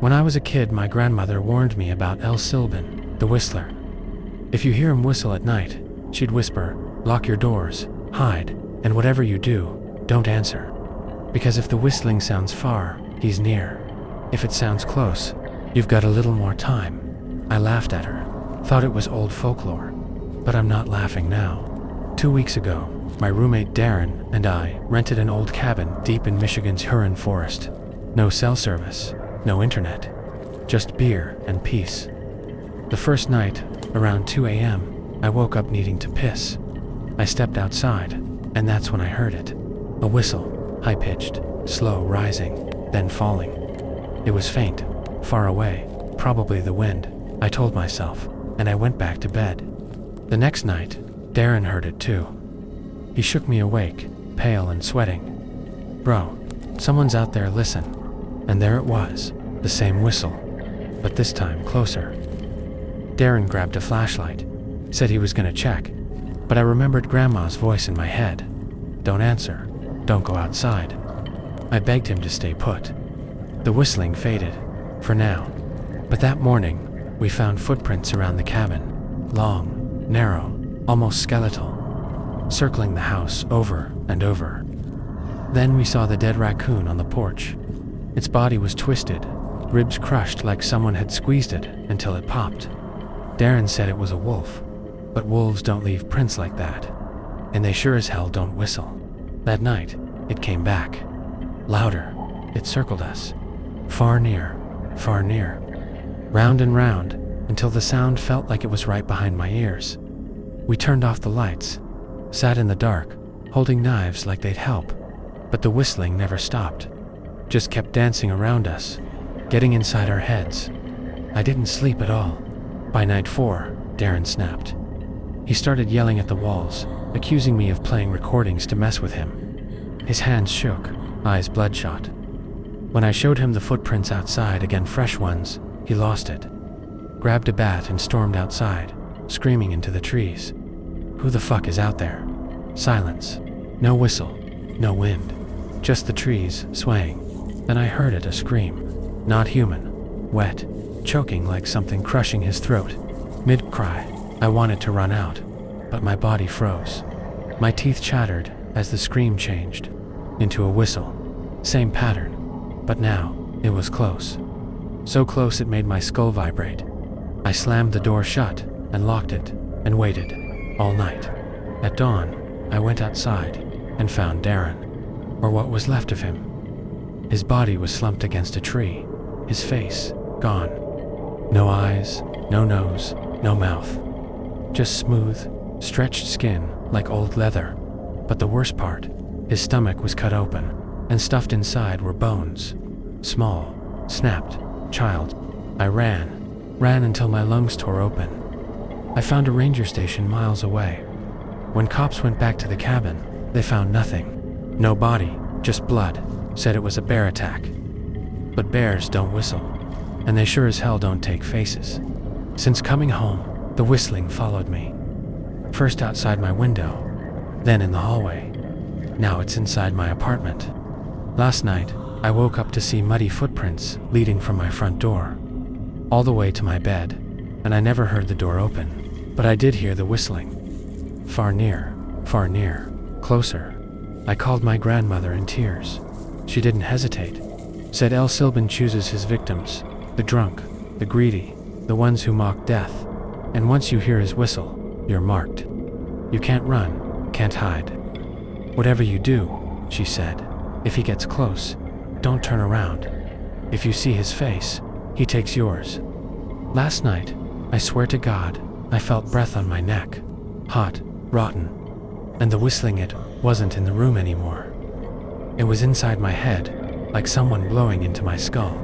When I was a kid, my grandmother warned me about Silbón, the whistler. If you hear him whistle at night, she'd whisper, "Lock your doors, hide, and whatever you do, don't answer. Because if the whistling sounds far, he's near. If it sounds close, you've got a little more time." I laughed at her, thought it was old folklore. But I'm not laughing now. 2 weeks ago, my roommate Darren and I rented an old cabin deep in Michigan's Huron forest. No cell service, no internet, just beer and peace. The first night, around 2 a.m., I woke up needing to piss. I stepped outside, and that's when I heard it. A whistle, high-pitched, slow rising, then falling. It was faint, far away, probably the wind, I told myself, and I went back to bed. The next night, Darren heard it too. He shook me awake, pale and sweating. "Bro, someone's out there, listen." And there it was, the same whistle, but this time closer. Darren grabbed a flashlight, said he was gonna check, but I remembered Grandma's voice in my head. "Don't answer, don't go outside." I begged him to stay put. The whistling faded, for now, but that morning, we found footprints around the cabin, long, narrow, almost skeletal, circling the house over and over. Then we saw the dead raccoon on the porch. Its body was twisted, ribs crushed like someone had squeezed it until it popped. Darren said it was a wolf, but wolves don't leave prints like that, and they sure as hell don't whistle. That night, it came back. Louder, it circled us. Far near, round and round, until the sound felt like it was right behind my ears. We turned off the lights, sat in the dark, holding knives like they'd help, but the whistling never stopped, just kept dancing around us, getting inside our heads. I didn't sleep at all. By night 4, Darren snapped. He started yelling at the walls, accusing me of playing recordings to mess with him. His hands shook, eyes bloodshot. When I showed him the footprints outside, again fresh ones, he lost it. Grabbed a bat and stormed outside, screaming into the trees. Who the fuck is out there? Silence. No whistle. No wind. Just the trees swaying. Then I heard it, a scream. Not human. Wet. Choking like something crushing his throat. Mid-cry, I wanted to run out, but my body froze. My teeth chattered as the scream changed into a whistle. Same pattern, but now it was close. So close it made my skull vibrate. I slammed the door shut and locked it and waited all night. At dawn, I went outside and found Darren, or what was left of him. His body was slumped against a tree, his face gone. No eyes, no nose, no mouth. Just smooth, stretched skin like old leather. But the worst part, his stomach was cut open, and stuffed inside were bones. Small, snapped, child. I ran until my lungs tore open. I found a ranger station miles away. When cops went back to the cabin, they found nothing. No body, just blood. Said it was a bear attack. But bears don't whistle, and they sure as hell don't take faces. Since coming home, the whistling followed me. First outside my window, then in the hallway. Now it's inside my apartment. Last night, I woke up to see muddy footprints leading from my front door, all the way to my bed, and I never heard the door open, but I did hear the whistling. Far near, closer. I called my grandmother in tears. She didn't hesitate. Said Silbón chooses his victims, the drunk, the greedy, the ones who mock death, and once you hear his whistle, you're marked. You can't run, can't hide. Whatever you do, she said, if he gets close, don't turn around. If you see his face, he takes yours. Last night, I swear to God, I felt breath on my neck, hot, rotten, and the whistling, it wasn't in the room anymore. It was inside my head, like someone blowing into my skull.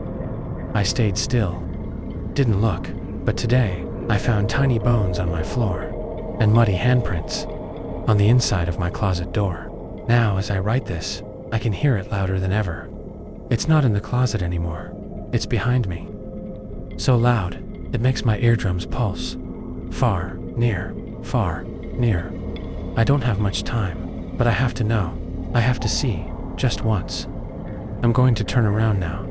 I stayed still, didn't look, but today, I found tiny bones on my floor, and muddy handprints on the inside of my closet door. Now, as I write this, I can hear it louder than ever. It's not in the closet anymore, it's behind me. So loud, it makes my eardrums pulse. Far, near, I don't have much time, but I have to know, I have to see, just once. I'm going to turn around now.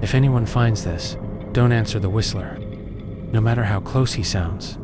If anyone finds this, Don't answer the whistler, no matter how close he sounds.